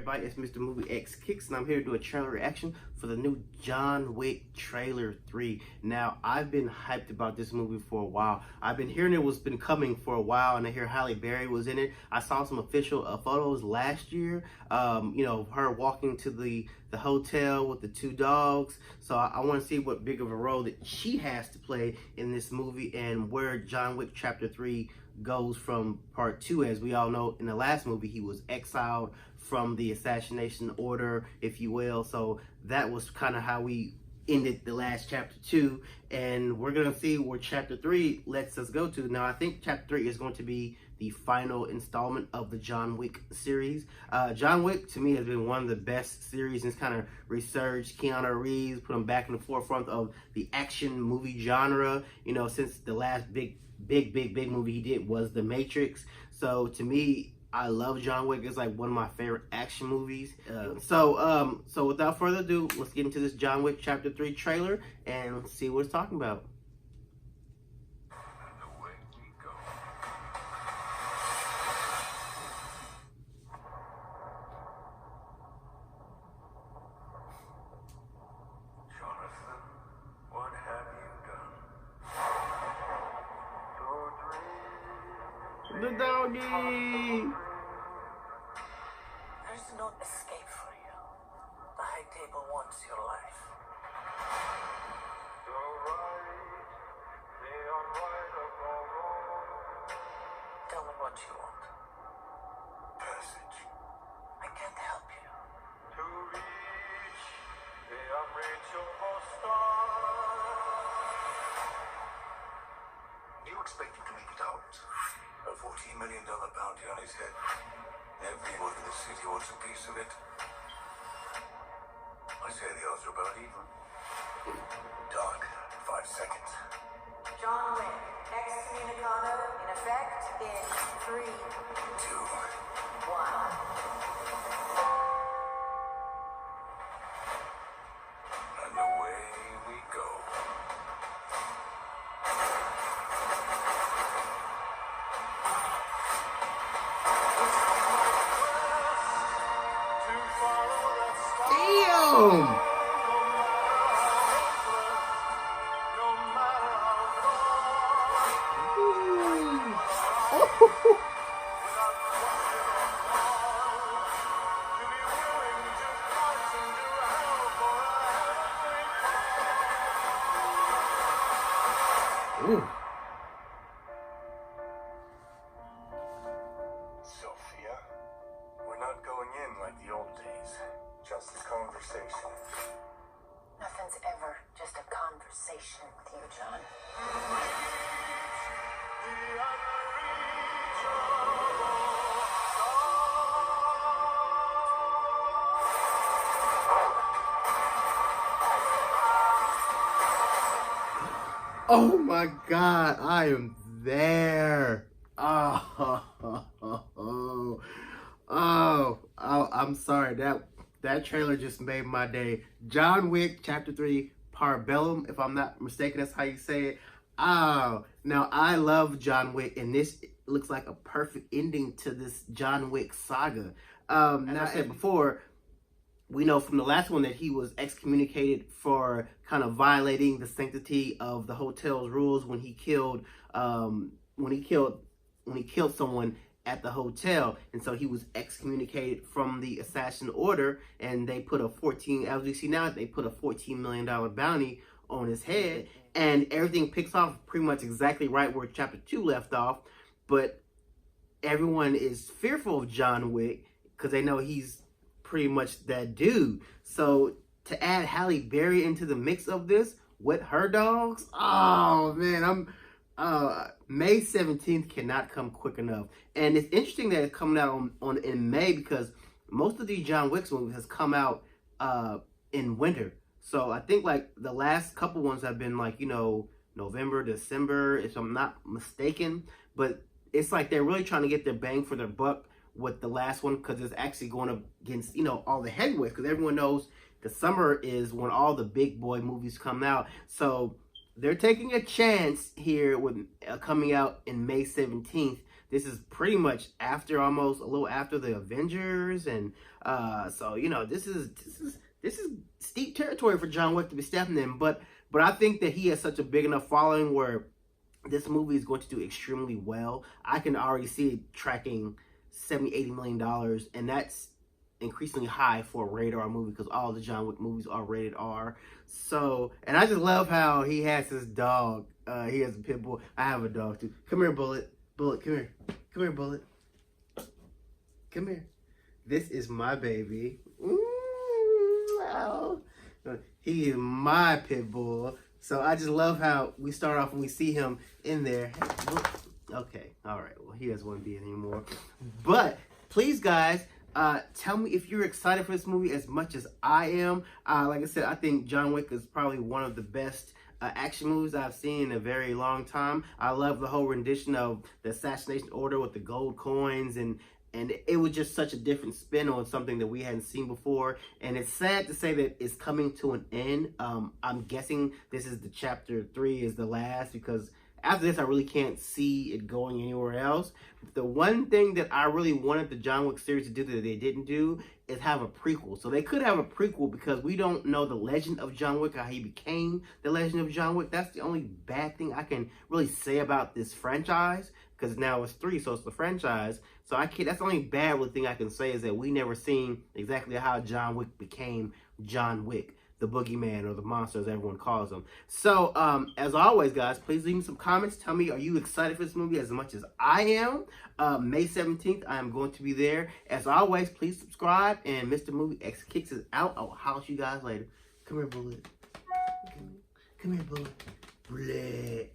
everybody, it's Mr. Movie X Kicks, and I'm here to do a trailer reaction for the new John Wick trailer 3. Now, I've been hyped about this movie for a while. I've been hearing it was been coming for a while, and I hear Halle Berry was in it. I saw some official photos last year, her walking to the hotel with the two dogs. So I want to see what big of a role that she has to play in this movie and where John Wick Chapter 3 goes from part 2. As we all know, in the last movie he was exiled from the assassination order, if you will. So that was kind of how we ended the last chapter 2, and we're gonna see where chapter 3 lets us go to. Now I think chapter 3 is going to be the final installment of the John Wick series. John Wick to me has been one of the best series, and it's kind of resurged Keanu Reeves, put him back in the forefront of the action movie genre, you know, since the last big movie he did was The Matrix. So to me, I love John Wick. It's like one of my favorite action movies. So without further ado, let's get into this John Wick Chapter 3 trailer and see what it's talking about. The doggy! There's no escape for you. The high table wants your life. Tell me what you want. Passage. I can't help you. To reach the unreachable star. You expect him to make it out? A $14 million bounty on his head. Everyone in the city wants a piece of it. I say the odds are about even. Dog, 5 seconds. John Wick, excommunicado in effect in 3, 2, 1. And away we go. Damn! Ooh. Sophia, we're not going in like the old days. Just a conversation. Nothing's ever just a conversation with you, John. Oh my God, I am there. I'm sorry. That trailer just made my day. John Wick Chapter 3 Parabellum, if I'm not mistaken, that's how you say it. Oh, now I love John Wick, and this looks like a perfect ending to this John Wick saga. Now, I said before, we know from the last one that he was excommunicated for kind of violating the sanctity of the hotel's rules when he killed someone at the hotel, and so he was excommunicated from the assassin order, and they put as we see now, they put a $14 million bounty on his head, and everything picks off pretty much exactly right where Chapter 2 left off. But everyone is fearful of John Wick because they know he's pretty much that dude. So to add Halle Berry into the mix of this with her dogs, oh man, May 17th cannot come quick enough. And it's interesting that it's coming out in May, because most of these John Wick movies has come out in winter. So I think like the last couple ones have been like, you know, November, December, if I'm not mistaken. But it's like they're really trying to get their bang for their buck with the last one, because it's actually going up against, you know, all the heavyweights, because everyone knows the summer is when all the big boy movies come out. So they're taking a chance here with coming out in May 17th this is pretty much after, almost a little after the Avengers, and so you know, this is steep territory for John Wick to be stepping in. But I think that he has such a big enough following where this movie is going to do extremely well. I can already see it tracking $70-80 million, and that's increasingly high for a rated R movie because all the John Wick movies are rated R. So, and I just love how he has his dog. He has a pit bull. I have a dog too. Come here, Bullet. Bullet, come here. Come here, Bullet. Come here. This is my baby. Wow. He is my pit bull. So I just love how we start off and we see him in there. Okay, all right. Well, he doesn't want to be in anymore. But please, guys, tell me if you're excited for this movie as much as I am. Like I said, I think John Wick is probably one of the best action movies I've seen in a very long time. I love the whole rendition of the assassination order with the gold coins, and it was just such a different spin on something that we hadn't seen before. And it's sad to say that it's coming to an end. I'm guessing this is the chapter 3 is the last, because after this, I really can't see it going anywhere else. The one thing that I really wanted the John Wick series to do that they didn't do is have a prequel. So they could have a prequel because we don't know the legend of John Wick, how he became the legend of John Wick. That's the only bad thing I can really say about this franchise, because now it's 3, so it's the franchise. So I can't. That's the only bad thing I can say, is that we never seen exactly how John Wick became John Wick, the boogeyman, or the monster, as everyone calls him. So, as always, guys, please leave me some comments. Tell me, are you excited for this movie as much as I am? May 17th, I am going to be there. As always, please subscribe, and MrmoviesXkicks is out. I'll holler at you guys later. Come here, Bullet. Come here, Bullet. Bullet.